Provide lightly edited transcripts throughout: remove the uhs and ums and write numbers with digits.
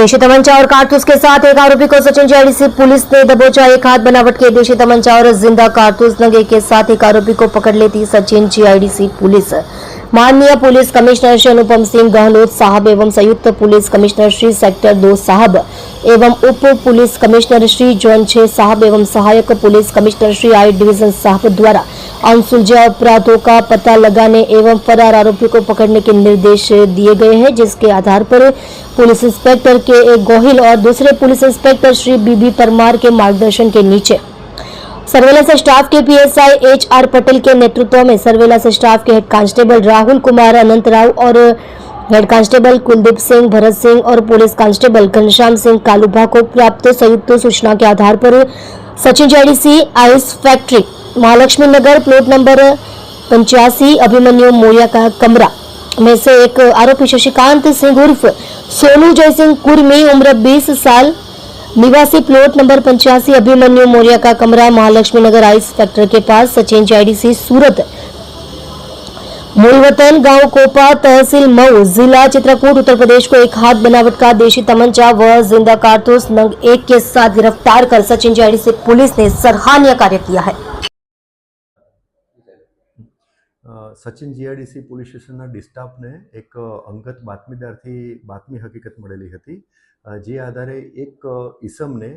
देशी तमंचा और कारतूस के साथ एक आरोपी को सचिन जीआईडीसी पुलिस ने दबोचा। एक हाथ बनावट के देशी तमंचा और जिंदा कारतूस नगे के साथ एक आरोपी को पकड़ लेती सचिन जीआईडीसी पुलिस। माननीय पुलिस कमिश्नर श्री अनुपम सिंह गहलोत साहब एवं संयुक्त पुलिस कमिश्नर श्री सेक्टर 2 साहब एवं उप पुलिस कमिश्नर श्री जोन 6 साहब एवं सहायक पुलिस कमिश्नर श्री आई डिवीजन साहब द्वारा अनसुलझे अपराधों का पता लगाने एवं फरार आरोपी को पकड़ने के निर्देश दिए गए हैं, जिसके आधार पर पुलिस इंस्पेक्टर के ए गोहिल और दूसरे police inspector Shri B B Parmar के मार्गदर्शन के नीचे सर्वेलेंस स्टाफ के पीएसआई HR पटेल के नेतृत्व में सर्वेलेंस स्टाफ के हेड कांस्टेबल राहुल कुमार अनंत राव और हेड कांस्टेबल कुलदीप सिंह भरत सिंह और पुलिस कांस्टेबल घनश्याम सिंह कालूभा को प्राप्त संयुक्त सूचना के आधार पर Sachin GIDC ice factory Mahalakshmi Nagar plot number 85 Abhimanyu Moriya का कमरा में से एक आरोपी शशिकांत सिंह उर्फ सोनू जयसिंह कुर्मी उम्र 20 साल निवासी प्लॉट नंबर 85 अभिमन्यु मोरिया का कमरा महालक्ष्मी नगर आइस फैक्ट्री के पास सचिन जीआईडीसी सूरत मूल वतन गांव कोपा तहसील मऊ जिला चित्रकूट उत्तर प्रदेश को एक हाथ बनावट का देशी तमंचा व जिंदा कारतूस नंग 1 के साथ गिरफ्तार कर सचिन जीआईडीसी पुलिस ने सराहनीय कार्य किया है। सचिन जीआईडीसी પોલીસ સ્ટેશનના ડિસ્ટાફને એક અંગત બાતમીદારથી બાતમી હકીકત મળેલી હતી, જે આધારે એક ઈસમને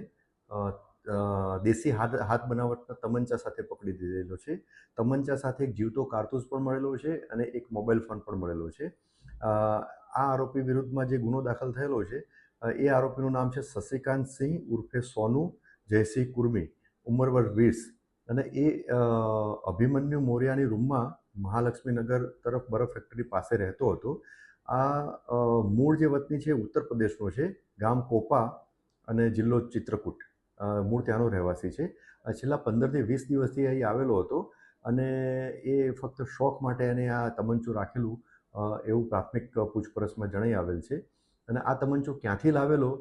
દેશી હાથ બનાવટના તમંચા સાથે પકડી દીધેલો છે। તમંચા સાથે એક જીવતો કારતૂસ પણ મળેલો છે અને એક મોબાઈલ ફોન પણ મળેલો છે। આ આરોપી વિરુદ્ધમાં જે ગુનો દાખલ થયેલો છે એ આરોપીનું નામ છે શશિકાંત સિંહ ઉર્ફે સોનુ જયસિંહ કુર્મી ઉંમર વર્ષ 20 અને એ અભિમન્યુ મોરિયાની રૂમમાં મહાલક્ષ્મી નગર તરફ બરફ ફેક્ટરી પાસે રહેતો હતો। આ મૂળ જે વતની છે ઉત્તર પ્રદેશનો છે, ગામ કોપા અને જિલ્લો ચિત્રકૂટ, મૂળ ત્યાંનો રહેવાસી છે। છેલ્લા 15 થી 20 દિવસથી અહીં આવેલો હતો અને એ ફક્ત શોખ માટે એને આ તમંચો રાખેલું એવું પ્રાથમિક પૂછપરછમાં જણાઈ આવેલ છે। અને આ તમંચો ક્યાંથી લાવેલો,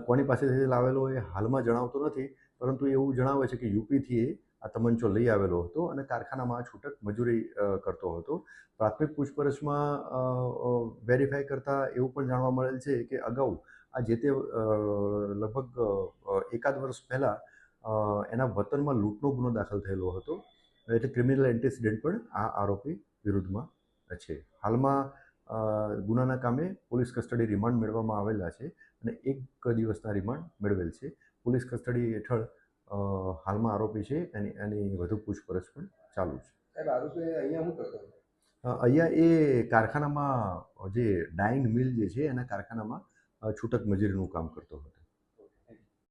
કોની પાસેથી લાવેલો એ હાલમાં જણાવતો નથી, પરંતુ એવું જણાવે છે કે યુપીથી એ આ તમંચો લઈ આવેલો હતો અને કારખાનામાં છૂટક મજૂરી કરતો હતો। પ્રાથમિક પૂછપરછમાં વેરીફાઈ કરતાં એવું પણ જાણવા મળેલ છે કે અગાઉ આ જે તે લગભગ એકાદ વર્ષ પહેલાં એના વતનમાં લૂંટનો ગુનો દાખલ થયેલો હતો, એટલે ક્રિમિનલ એન્ટિસિડન્ટ પણ આ આરોપી વિરુદ્ધમાં છે। હાલમાં ગુનાના કામે પોલીસ કસ્ટડી રિમાન્ડ મેળવવામાં આવેલા છે અને 1 દિવસના રિમાન્ડ મેળવેલ છે। પોલીસ કસ્ટડી હેઠળ હાલમાં આરોપી છે એની વધુ પૂછપરછ પણ ચાલુ છે। સાહેબ, આરોપી અહીંયા શું કરતો હતો? અહીંયા એ કારખાનામાં જે ડાઇંગ મિલ જે છે એના કારખાનામાં છૂટક મજૂરીનું કામ કરતો હતો।